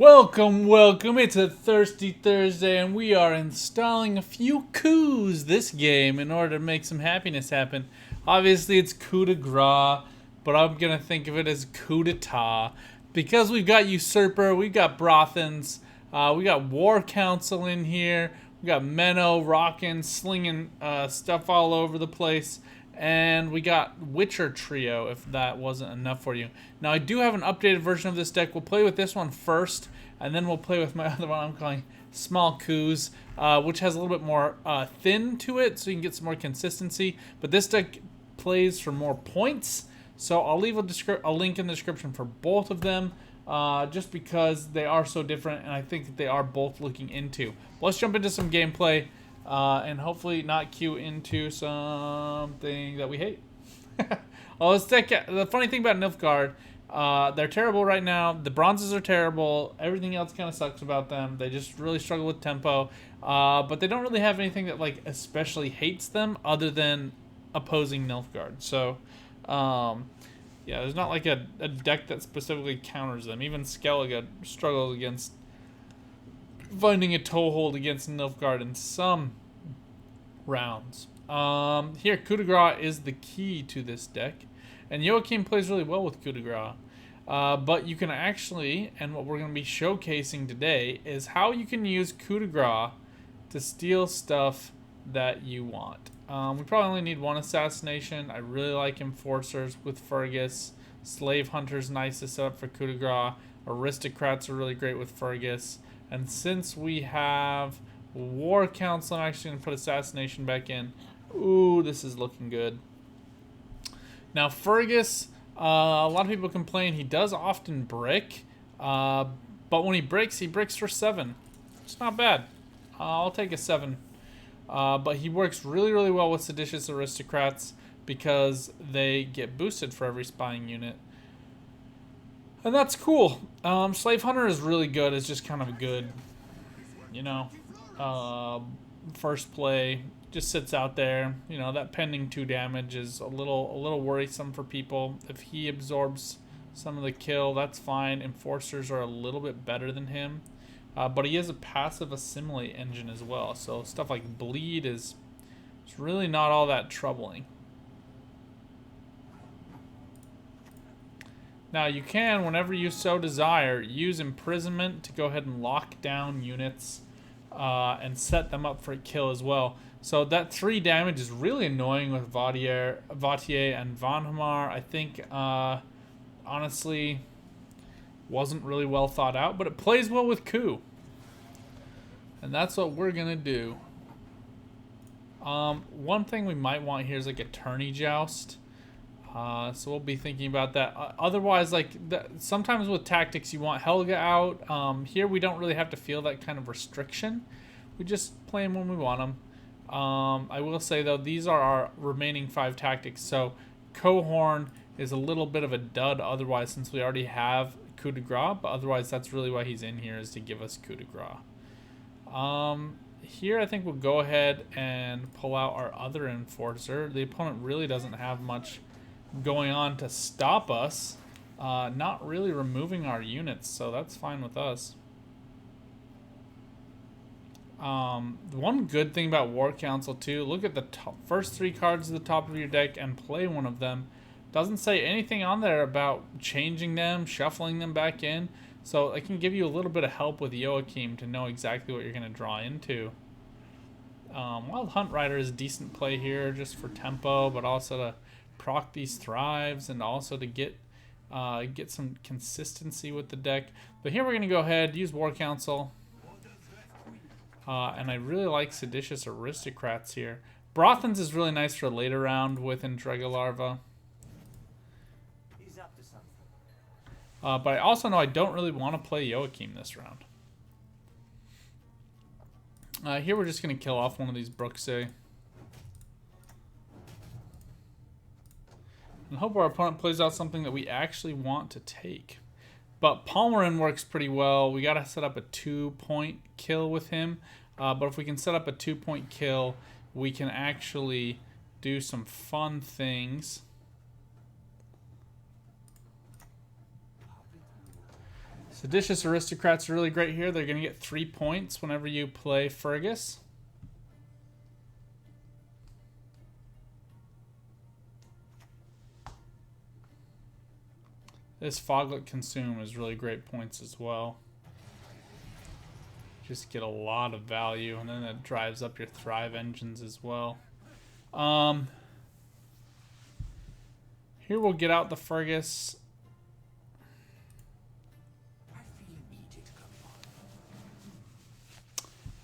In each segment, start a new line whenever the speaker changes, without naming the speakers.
Welcome, welcome. It's a Thirsty Thursday, and we are installing a few coups this game in order to make some happiness happen. Obviously, it's coup de grace, but I'm gonna think of it as coup d'etat because we've got Usurper, we've got Brothans, we got War Council in here, we got Menno rocking, slinging stuff all over the place. And we got Witcher Trio, if that wasn't enough for you. Now, I do have an updated version of this deck. We'll play with this one first, and then we'll play with my other one I'm calling Small Coups, which has a little bit more thin to it, so you can get some more consistency. But this deck plays for more points, so I'll leave a link in the description for both of them, just because they are so different, and I think that they are both looking into. Let's jump into some gameplay. And hopefully not queue into something that we hate. Well, the funny thing about Nilfgaard, they're terrible right now. The bronzes are terrible. Everything else kind of sucks about them. They just really struggle with tempo. But they don't really have anything that like especially hates them other than opposing Nilfgaard. So, yeah, there's not like a deck that specifically counters them. Even Skellige struggles against finding a toehold against Nilfgaard in some rounds. Here, coup de grace is the key to this deck, and Joachim plays really well with coup de grace. But you can actually, and what we're going to be showcasing today, is how you can use coup de grace to steal stuff that you want. We probably only need one assassination. I really like enforcers with Fergus. Slave hunters nice to set up for coup de grace. Aristocrats are really great with Fergus. And since we have War Council, I'm actually going to put Assassination back in. Ooh, this is looking good. Now, Fergus, a lot of people complain he does often brick. But when he bricks for 7. It's not bad. I'll take a 7. But he works really, really well with Seditious Aristocrats because they get boosted for every spying unit. And that's cool. Slave Hunter is really good. It's just kind of a good, you know, first play. Just sits out there. You know, that pending 2 damage is a little worrisome for people. If he absorbs some of the kill, that's fine. Enforcers are a little bit better than him. But he has a passive assimilate engine as well. So stuff like bleed is really not all that troubling. Now you can, whenever you so desire, use imprisonment to go ahead and lock down units and set them up for a kill as well. So that 3 damage is really annoying with Vautier and Vanhamar. I think, honestly, wasn't really well thought out, but it plays well with coup. And that's what we're going to do. One thing we might want here is like a tourney joust. So we'll be thinking about that. Otherwise, like sometimes with tactics, you want Helga out. Here we don't really have to feel that kind of restriction. We just play them when we want them. I will say though, these are our remaining 5 tactics. So Cohorn is a little bit of a dud otherwise, since we already have coup de grace. But otherwise, that's really why he's in here, is to give us coup de grace. Here I think we'll go ahead and pull out our other enforcer. The opponent really doesn't have much going on to stop us, not really removing our units, so that's fine with us. One good thing about War Council too, look at the first 3 cards at the top of your deck and play one of them. Doesn't say anything on there about changing them, shuffling them back in, so it can give you a little bit of help with Joachim to know exactly what you're going to draw into. Wild Hunt Rider is a decent play here just for tempo, but also to proc these thrives and also to get some consistency with the deck. But here we're going to go ahead, use War Council. And I really like Seditious Aristocrats here. Brothans is really nice for a later round with Indrega Larva. But I also know I don't really want to play Joachim this round. Here we're just going to kill off one of these Bruxae. And hope our opponent plays out something that we actually want to take. But Palmerin works pretty well. We got to set up a 2-point kill with him. But if we can set up a 2-point kill, we can actually do some fun things. Seditious Aristocrats are really great here. They're going to get 3 points whenever you play Fergus. This Foglet Consume is really great points as well. Just get a lot of value, and then it drives up your Thrive engines as well. Here we'll get out the Fergus.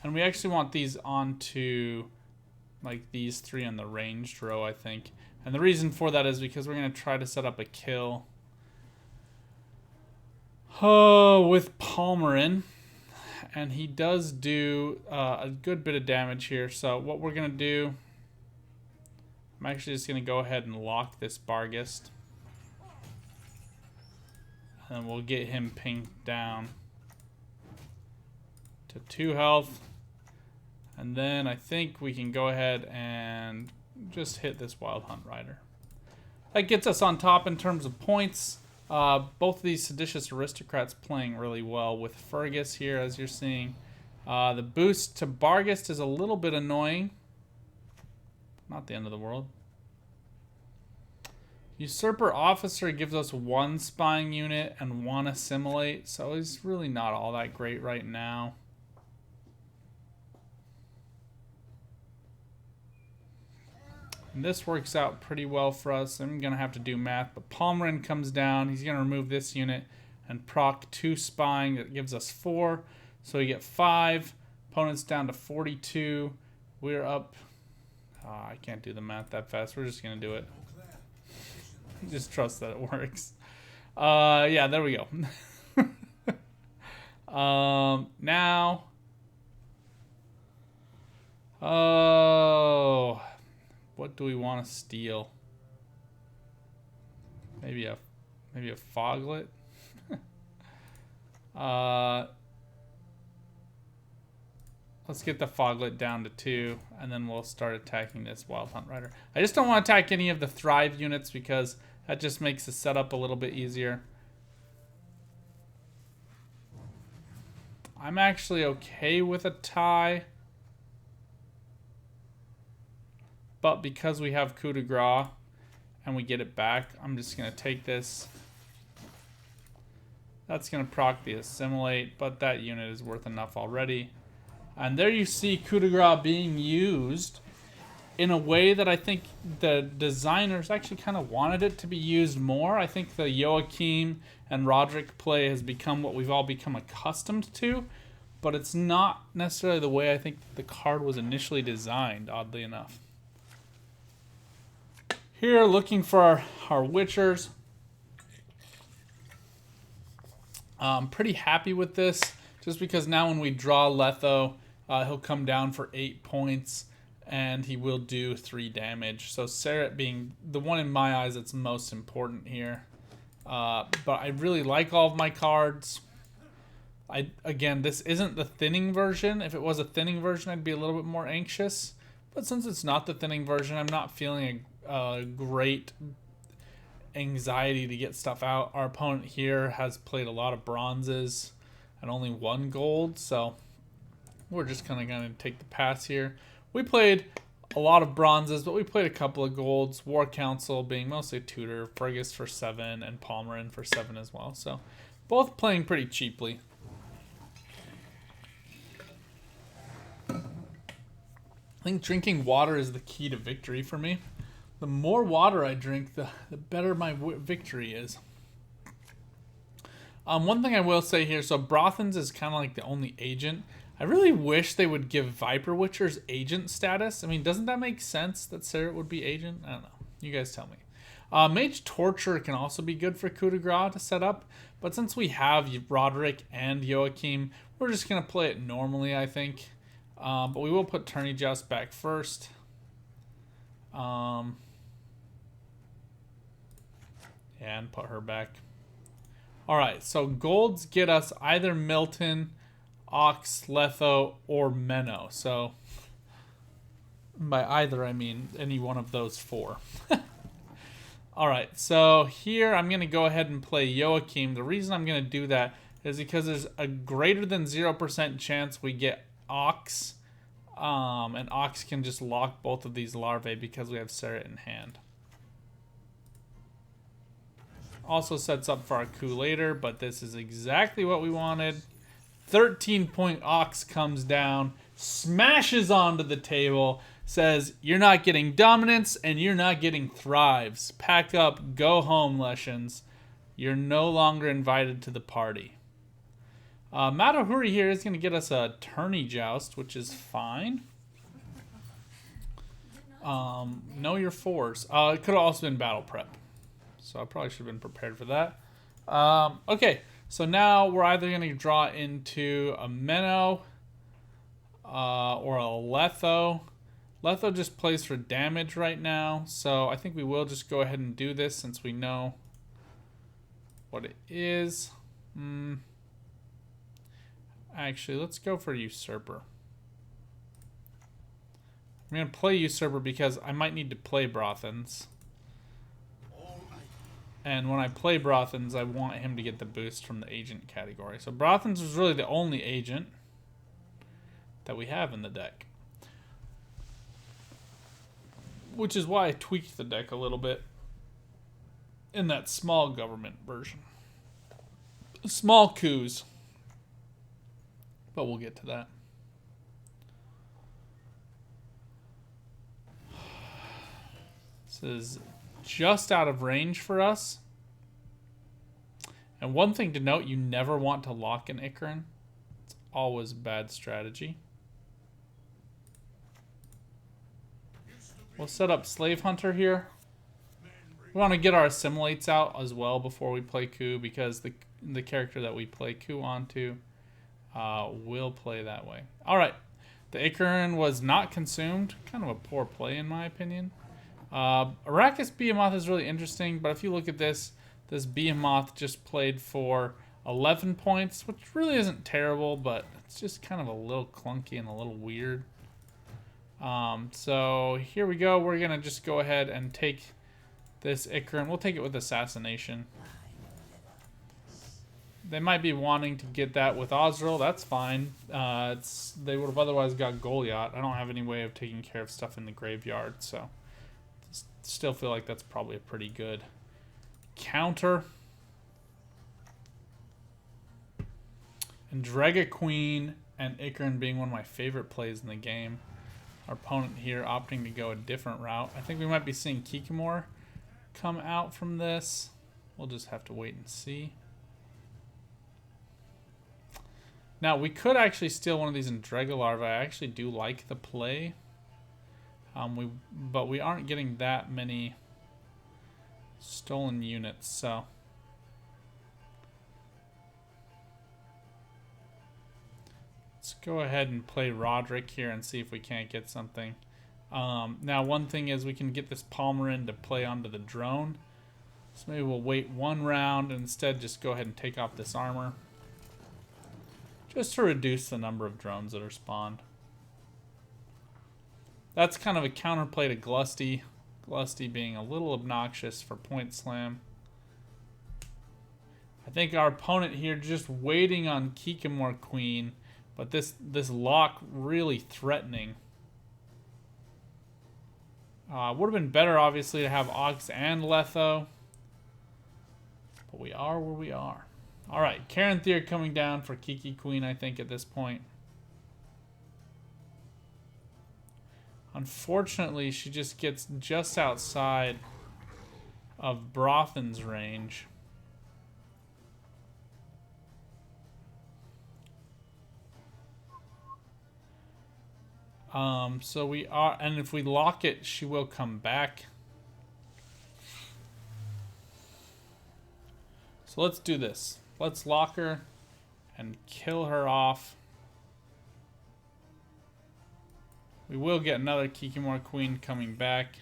And we actually want these onto like these 3 on the ranged row, I think. And the reason for that is because we're going to try to set up a kill with Palmerin. And he does do a good bit of damage here. So what we're going to do, I'm actually just going to go ahead and lock this Barghest. And we'll get him pinged down to 2 health. And then I think we can go ahead and just hit this Wild Hunt Rider. That gets us on top in terms of points. Both of these Seditious Aristocrats playing really well with Fergus here, as you're seeing. The boost to Barghest is a little bit annoying. Not the end of the world. Usurper Officer gives us 1 spying unit and 1 assimilate, so he's really not all that great right now. And this works out pretty well for us. I'm going to have to do math, but Palmerin comes down. He's going to remove this unit and proc 2 spying. That gives us 4. So we get 5. Opponent's down to 42. We're up. I can't do the math that fast. We're just going to do it. Just trust that it works. Yeah, there we go. Now. Oh. What do we want to steal? Maybe a Foglet. Let's get the Foglet down to 2, and then we'll start attacking this Wild Hunt Rider. I just don't want to attack any of the Thrive units because that just makes the setup a little bit easier. I'm actually okay with a tie. But because we have coup de grace and we get it back, I'm just going to take this. That's going to proc the assimilate, but that unit is worth enough already. And there you see coup de grace being used in a way that I think the designers actually kind of wanted it to be used more. I think the Joachim and Roderick play has become what we've all become accustomed to, but it's not necessarily the way I think the card was initially designed, oddly enough. Here, looking for our Witchers. I'm pretty happy with this, just because now when we draw Letho, he'll come down for 8 points, and he will do 3 damage. So Seret being the one in my eyes that's most important here. But I really like all of my cards. Again, this isn't the thinning version. If it was a thinning version, I'd be a little bit more anxious. But since it's not the thinning version, I'm not feeling a great anxiety to get stuff out. Our opponent here has played a lot of bronzes and only 1 gold, so we're just kind of going to take the pass here. We played a lot of bronzes, but we played a couple of golds. War Council being mostly tutor, Fergus for 7, and Palmerin for 7 as well. So both playing pretty cheaply. I think drinking water is the key to victory for me. The more water I drink, the better my victory is. One thing I will say here, so Brothans is kind of like the only agent. I really wish they would give Viper Witchers agent status. I mean, doesn't that make sense that Seret would be agent? I don't know. You guys tell me. Mage Torture can also be good for coup de grace to set up, but since we have Roderick and Joachim, we're just going to play it normally, I think. But we will put Tourney Joust back first. And put her back. Alright, so golds get us either Milton, Ox, Letho, or Menno. So, by either I mean any one of those 4. Alright, so here I'm going to go ahead and play Joachim. The reason I'm going to do that is because there's a greater than 0% chance we get Ox. And Ox can just lock both of these larvae because we have Serret in hand. Also sets up for our coup later, but this is exactly what we wanted. 13-point Ox comes down, smashes onto the table, says, "You're not getting dominance and you're not getting thrives. Pack up, go home, Leshens. You're no longer invited to the party." Matahuri here is going to get us a tourney joust, which is fine. Know your fours. It could have also been battle prep. So I probably should have been prepared for that. Okay, so now we're either going to draw into a Menno or a Letho. Letho just plays for damage right now, so I think we will just go ahead and do this since we know what it is. Actually, let's go for Usurper. I'm going to play Usurper because I might need to play Brothans. And when I play Brothans, I want him to get the boost from the agent category. So Brothans is really the only agent that we have in the deck. Which is why I tweaked the deck a little bit in that small government version. Small coups. But we'll get to that. This is just out of range for us. And one thing to note, you never want to lock an Icaran. It's always a bad strategy. We'll set up Slave Hunter here. We want to get our assimilates out as well before we play coup, because the character that we play coup onto will play that way. Alright, the Icaran was not consumed. Kind of a poor play in my opinion. Arrakis Behemoth is really interesting, but if you look at this Behemoth just played for 11 points, which really isn't terrible, but it's just kind of a little clunky and a little weird. So here we go. We're going to just go ahead and take this Icaran. We'll take it with Assassination. They might be wanting to get that with Osril. That's fine. They would have otherwise got Goliath. I don't have any way of taking care of stuff in the graveyard, so still feel like that's probably a pretty good counter. And Drega Queen and Icaran being one of my favorite plays in the game. Our opponent here opting to go a different route. I think we might be seeing Kikimor come out from this. We'll just have to wait and see. Now, we could actually steal one of these in Drega Larva. I actually do like the play. But we aren't getting that many stolen units, so. Let's go ahead and play Roderick here and see if we can't get something. Now, one thing is we can get this Palmerin to play onto the drone. So maybe we'll wait one round and instead just go ahead and take off this armor. Just to reduce the number of drones that are spawned. That's kind of a counterplay to Glusty. Glusty being a little obnoxious for Point Slam. I think our opponent here just waiting on Kikimor Queen, but this lock really threatening. Would have been better, obviously, to have Ox and Letho. But we are where we are. Alright, Karen Thier coming down for Kiki Queen, I think, at this point. Unfortunately, she just gets just outside of Brothan's range. So we are, and if we lock it, she will come back. So let's do this. Let's lock her and kill her off. We will get another Kikimor Queen coming back.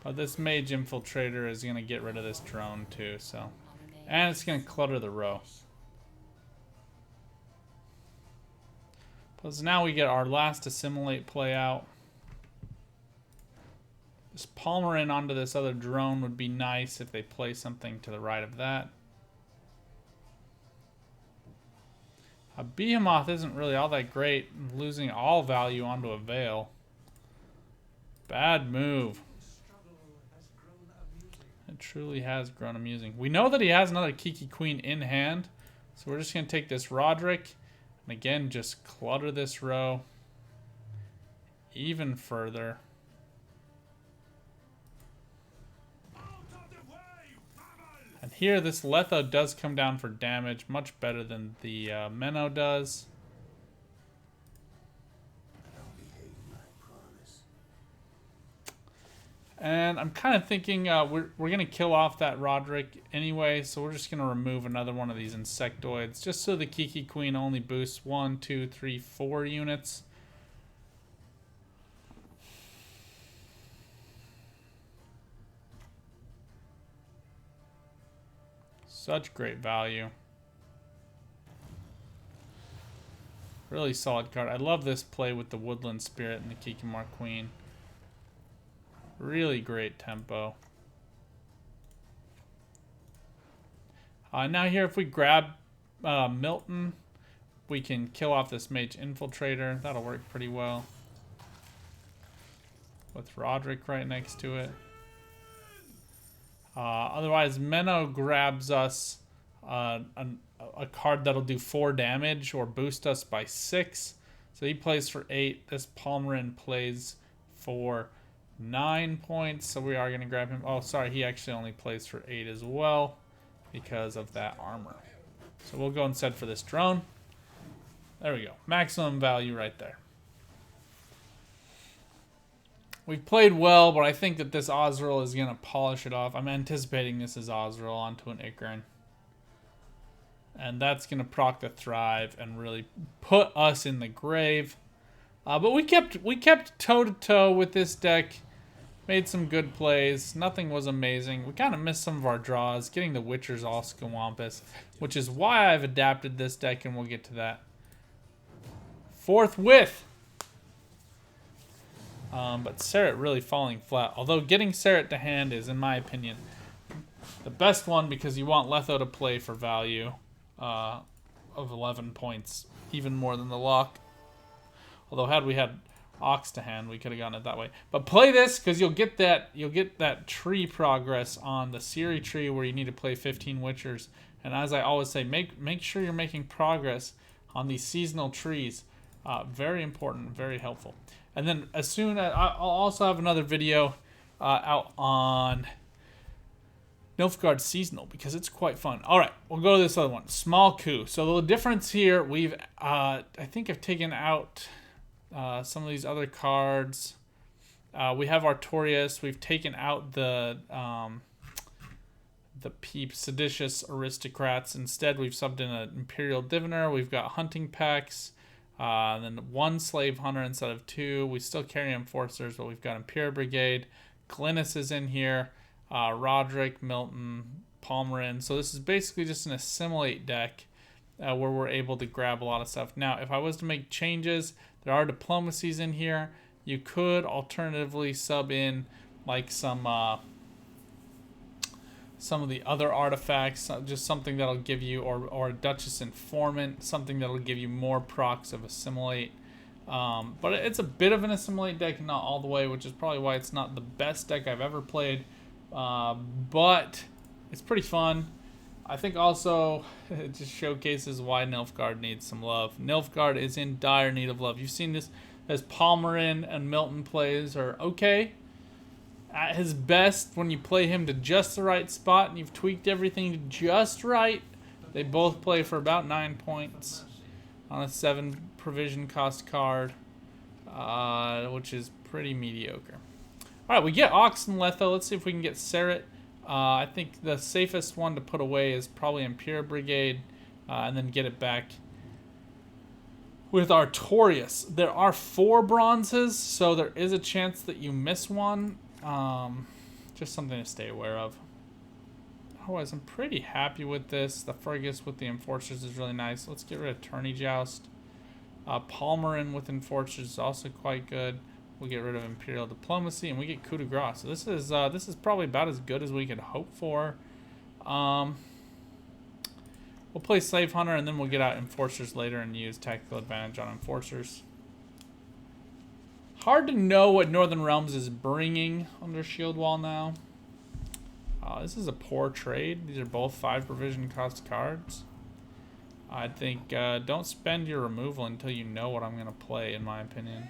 But this Mage Infiltrator is going to get rid of this drone too, so. And it's going to clutter the row. Plus now we get our last Assimilate play out. This Palmerin onto this other drone would be nice if they play something to the right of that. A Behemoth isn't really all that great, losing all value onto a Veil. Bad move. It truly has grown amusing. We know that he has another Kiki Queen in hand, so we're just going to take this Roderick and again just clutter this row even further. And here this Letho does come down for damage, much better than the Menno does. And I'm kind of thinking we're going to kill off that Roderick anyway, so we're just going to remove another one of these insectoids, just so the Kiki Queen only boosts 1, 2, 3, 4 units. Such great value. Really solid card. I love this play with the Woodland Spirit and the Kikimar Queen. Really great tempo. Now here, if we grab Milton, we can kill off this Mage Infiltrator. That'll work pretty well. With Roderick right next to it. Otherwise, Menno grabs us a card that'll do 4 damage or boost us by 6. So he plays for 8. This Palmerin plays for 9 points. So we are going to grab him. Oh, sorry. He actually only plays for 8 as well because of that armor. So we'll go instead for this drone. There we go. Maximum value right there. We've played well, but I think that this Ozreal is going to polish it off. I'm anticipating this is Ozreal onto an Ikran. And that's going to proc the Thrive and really put us in the grave. But we kept toe-to-toe with this deck. Made some good plays. Nothing was amazing. We kind of missed some of our draws. Getting the Witchers all scawampus. Which is why I've adapted this deck, and we'll get to that forthwith. But Serret really falling flat. Although getting Serret to hand is, in my opinion, the best one because you want Letho to play for value of 11 points. Even more than the lock. Although had we had Ox to hand, we could have gotten it that way. But play this because you'll get that tree progress on the Siri tree where you need to play 15 Witchers. And as I always say, make sure you're making progress on these seasonal trees. Very important, very helpful. And then as soon as I'll also have another video out on Nilfgaard Seasonal because it's quite fun. All right, we'll go to this other one, Small Coup. So the difference here, we've I think I've taken out some of these other cards. We have Artorias. We've taken out the seditious aristocrats. Instead, we've subbed in an Imperial Diviner. We've got hunting packs. And then 1 Slave Hunter instead of 2. We still carry Enforcers, but we've got Imperial Brigade. Glynis is in here. Roderick, Milton, Palmerin. So this is basically just an Assimilate deck where we're able to grab a lot of stuff. Now, if I was to make changes, there are Diplomacies in here. You could alternatively sub in like some of the other artifacts, just something that'll give you, or a Duchess Informant, something that'll give you more procs of Assimilate. But it's a bit of an Assimilate deck, not all the way, which is probably why it's not the best deck I've ever played. But it's pretty fun. I think also it just showcases why Nilfgaard needs some love. Nilfgaard is in dire need of love. You've seen this as Palmerin and Milton plays are okay. At his best, when you play him to just the right spot and you've tweaked everything just right, they both play for about 9 points on a 7 provision cost card, which is pretty mediocre. All right, we get Ox and Letho. Let's see if we can get Serret. I think the safest one to put away is probably Imperial Brigade, and then get it back with Artorias. There are 4 bronzes, so there is a chance that you miss one. Just something to stay aware of. Otherwise, I'm pretty happy with this. The Fergus with the Enforcers is really nice. Let's get rid of Tourney Joust. Palmerin with Enforcers is also quite good. We'll get rid of Imperial Diplomacy, and we get coup de grace. So this is probably about as good as we could hope for. We'll play Slave Hunter, and then we'll get out Enforcers later and use tactical advantage on Enforcers. Hard to know what Northern Realms is bringing under Shieldwall now. This is a poor trade. These are both 5 provision cost cards. I think don't spend your removal until you know what I'm going to play, in my opinion.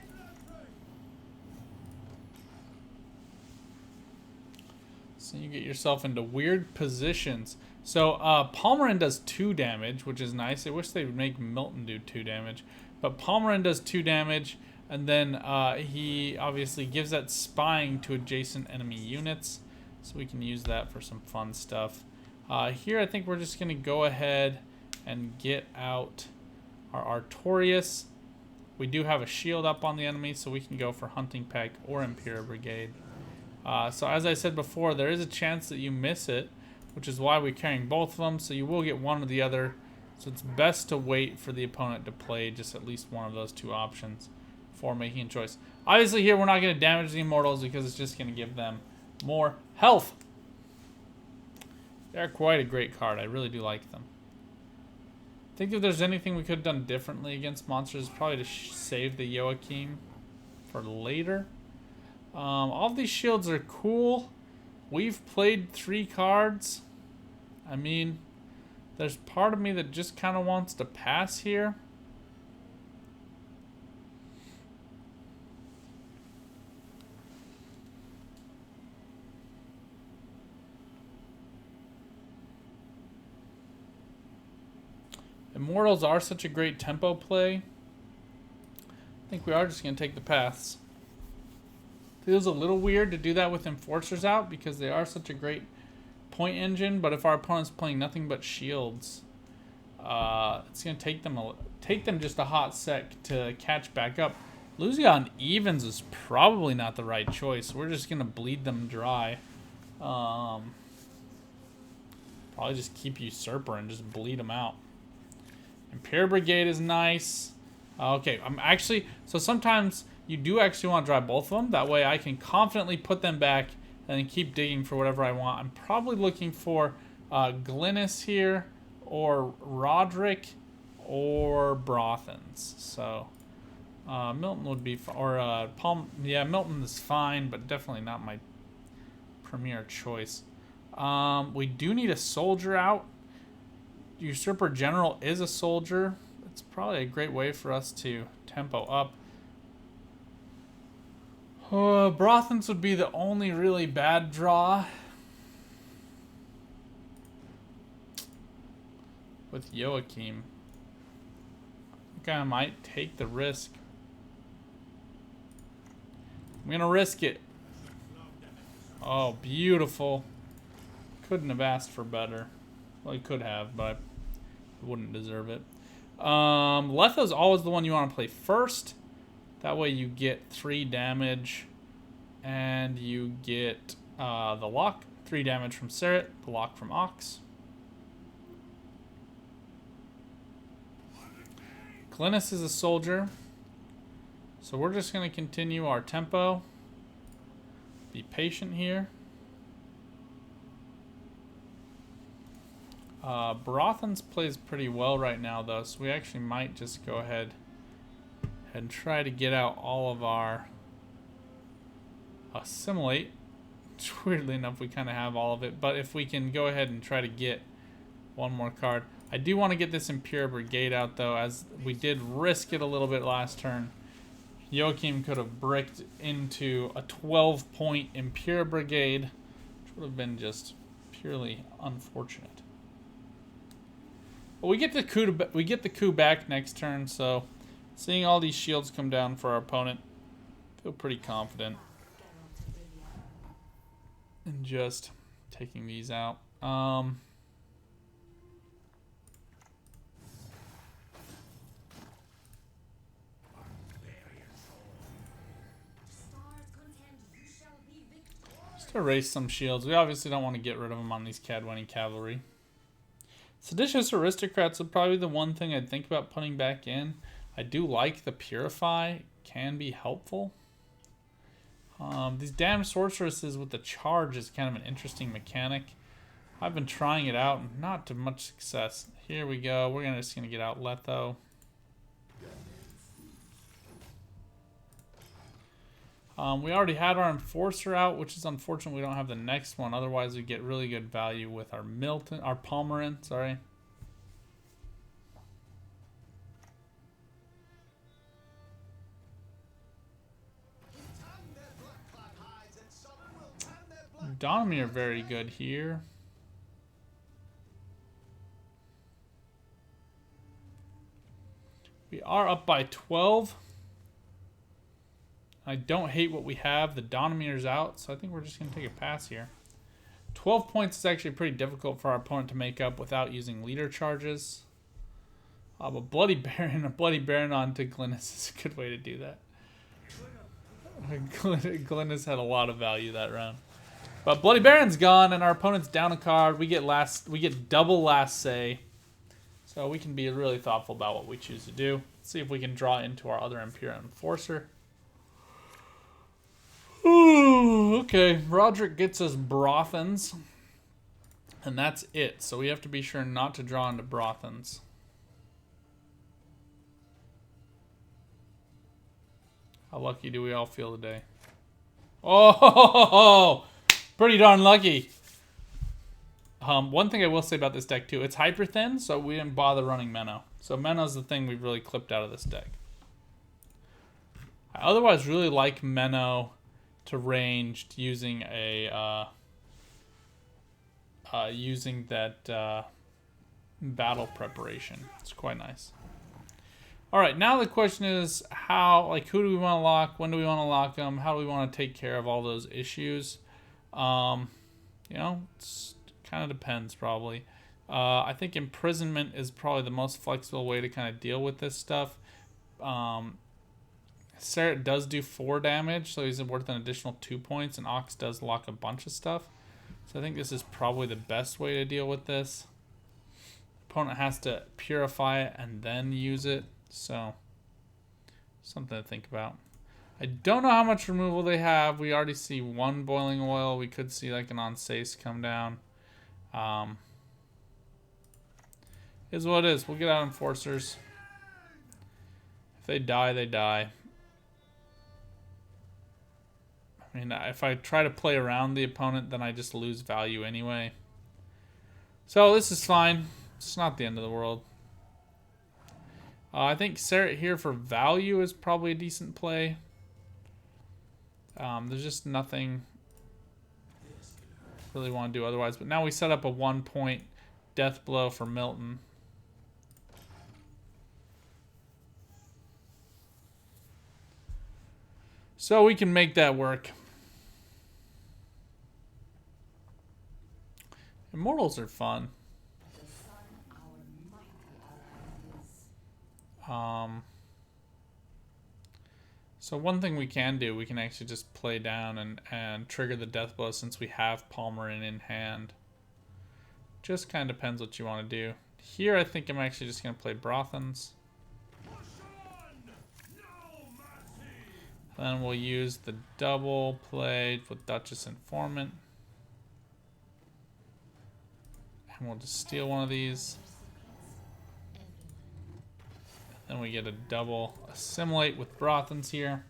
So you get yourself into weird positions. So Palmerin does 2 damage, which is nice. I wish they would make Milton do 2 damage. But Palmerin does 2 damage. And then he obviously gives that spying to adjacent enemy units. So we can use that for some fun stuff. Here I think we're just going to go ahead and get out our Artorias. We do have a shield up on the enemy, so we can go for Hunting Pack or Imperial Brigade. So as I said before, there is a chance that you miss it, which is why we're carrying both of them. So you will get one or the other. So it's best to wait for the opponent to play just at least one of those 2 options for making a choice. Obviously here we're not going to damage the Immortals because it's just going to give them more health. They're quite a great card. I really do like them. I think if there's anything we could have done differently against monsters, probably to save the Joachim for later. All of these shields are cool. We've played 3 cards. I mean, there's part of me that just kind of wants to pass here. Immortals are such a great tempo play. I think we are just going to take the paths. Feels a little weird to do that with Enforcers out because they are such a great point engine, but if our opponent's playing nothing but shields, it's going to take them just a hot sec to catch back up. Losing on evens is probably not the right choice. We're just going to bleed them dry. Probably just keep Usurper and just bleed them out. Imperial Brigade is nice. Okay, so sometimes you do actually want to drive both of them. That way I can confidently put them back and then keep digging for whatever I want. I'm probably looking for Glynis here, or Roderick, or Brothens. So Milton would be, or yeah, Milton is fine, but definitely not my premier choice. We do need a soldier out. Usurper General is a soldier. It's probably a great way for us to tempo up. Brothens would be the only really bad draw. With Joachim. I think I might take the risk. I'm gonna risk it. Oh, beautiful. Couldn't have asked for better. Well, he could have, but I wouldn't deserve it. Letha's always the one you want to play first. That way you get 3 damage, and you get the lock. 3 damage from Serret, the lock from Ox. Glynis is a soldier. So we're just going to continue our tempo. Be patient here. Brothens plays pretty well right now, though, so we actually might just go ahead and try to get out all of our assimilate. Weirdly enough, we kind of have all of it, but if we can go ahead and try to get one more card. I do want to get this Imperial Brigade out, though, as we did risk it a little bit last turn. Joachim could have bricked into a 12-point Imperial Brigade, which would have been just purely unfortunate. But we get the coup back next turn, so seeing all these shields come down for our opponent, I feel pretty confident in just taking these out. Just erase some shields. We obviously don't want to get rid of them on these Cadwani cavalry. Seditious Aristocrats would probably be the one thing I'd think about putting back in. I do like the Purify. Can be helpful. These damn sorceresses with the charge is kind of an interesting mechanic. I've been trying it out, not to much success. Here we go. We're just gonna get out Letho. We already had our Enforcer out, which is unfortunate we don't have the next one. Otherwise, we get really good value with our Palmerin, sorry. Donamir very good here. We are up by 12. I don't hate what we have. The Donamir's out, so I think we're just going to take a pass here. 12 points is actually pretty difficult for our opponent to make up without using leader charges. But Bloody Baron, a Bloody Baron onto Glynis is a good way to do that. Glynis had a lot of value that round. But Bloody Baron's gone, and our opponent's down a card. We get double last say. So we can be really thoughtful about what we choose to do. Let's see if we can draw into our other Imperial Enforcer. Ooh, okay, Roderick gets us Brothans. And that's it. So we have to be sure not to draw into Brothans. How lucky do we all feel today? Oh, pretty darn lucky. One thing I will say about this deck too, it's hyper thin, so we didn't bother running Menno. So Menno's the thing we've really clipped out of this deck. I otherwise really like Menno to ranged using a using that battle preparation. It's quite nice. All right, now the question is who do we want to lock? When do we want to lock them? How do we want to take care of all those issues? You know, it kind of depends probably. I think imprisonment is probably the most flexible way to kind of deal with this stuff. Serret does do 4 damage, so he's worth an additional 2 points, and Ox does lock a bunch of stuff. So I think this is probably the best way to deal with this. Opponent has to purify it and then use it, so something to think about. I don't know how much removal they have. We already see 1 boiling oil. We could see like an Onsace come down. Is what it is. We'll get out Enforcers. If they die, they die. I mean, if I try to play around the opponent, then I just lose value anyway. So this is fine. It's not the end of the world. I think Serret here for value is probably a decent play. There's just nothing really want to do otherwise. But now we set up a 1-point death blow for Milton. So we can make that work. Immortals are fun. So one thing we can do, we can actually just play down and trigger the death blow since we have Palmerin in hand. Just kind of depends what you want to do. Here I think I'm actually just going to play Brothans. Then we'll use the double play with Duchess Informant. And we'll just steal one of these. Then we get a double assimilate with Brothans here.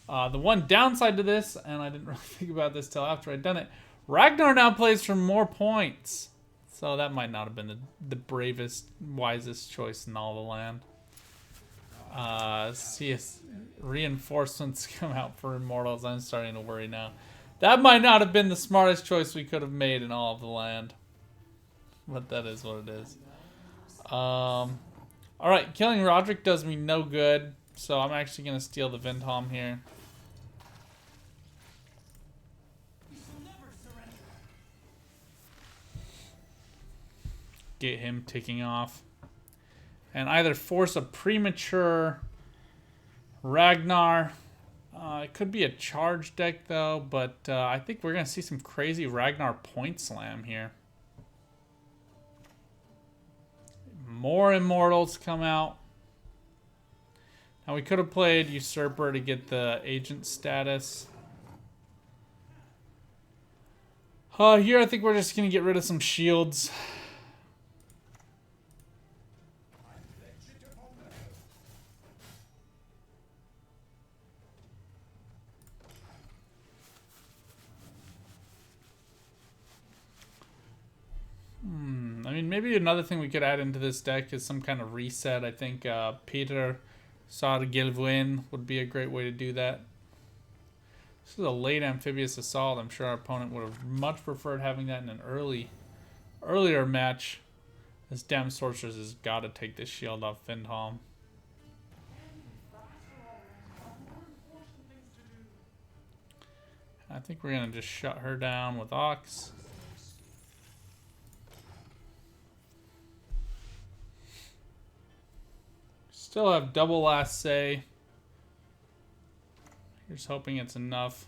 The one downside to this, and I didn't really think about this till after I'd done it, Ragnar now plays for more points. So that might not have been the bravest, wisest choice in all the land. See if reinforcements come out for Immortals. I'm starting to worry now. That might not have been the smartest choice we could have made in all of the land. But that is what it is. Alright, killing Roderick does me no good. So I'm actually going to steal the Vindholm here. Get him ticking off. And either force a premature Ragnar. It could be a charge deck though, but I think we're going to see some crazy Ragnar point slam here. More Immortals come out. Now we could have played Usurper to get the agent status. Here I think we're just going to get rid of some shields. I mean, maybe another thing we could add into this deck is some kind of reset. I think Peter Sargelwin would be a great way to do that. This is a late amphibious assault. I'm sure our opponent would have much preferred having that in an earlier match. This damn sorceress has got to take this shield off Vindholm. I think we're going to just shut her down with Ox. Still have double last say. Here's hoping it's enough.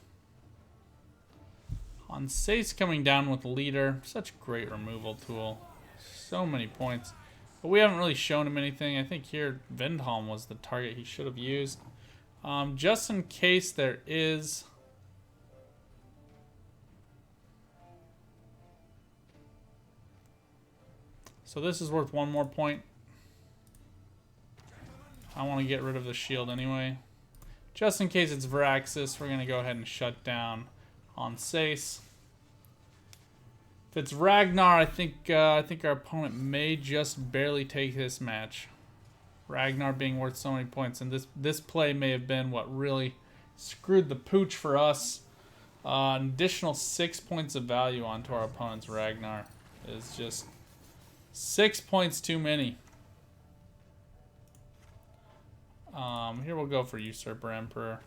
On Sace coming down with leader. Such a great removal tool. So many points. But we haven't really shown him anything. I think here Vindholm was the target he should have used. Just in case there is... So this is worth one more point. I want to get rid of the shield anyway. Just in case it's Viraxis, we're going to go ahead and shut down on Sace. If it's Ragnar, I think our opponent may just barely take this match. Ragnar being worth so many points, and this play may have been what really screwed the pooch for us. An additional 6 points of value onto our opponent's Ragnar is just 6 points too many. Here we'll go for Usurper Emperor.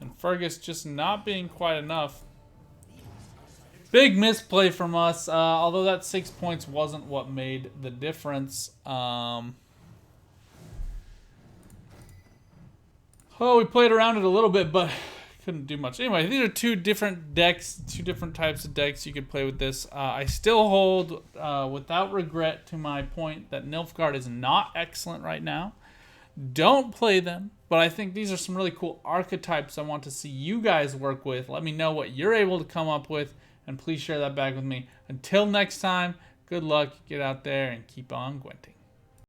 And Fergus just not being quite enough. Big misplay from us, although that 6 points wasn't what made the difference. Oh, we played around it a little bit, but couldn't do much. Anyway, these are two different decks, two different types of decks you could play with this. I still hold, without regret, to my point that Nilfgaard is not excellent right now. Don't play them, but I think these are some really cool archetypes I want to see you guys work with. Let me know what you're able to come up with, and please share that back with me. Until next time, good luck, get out there, and keep on Gwenting.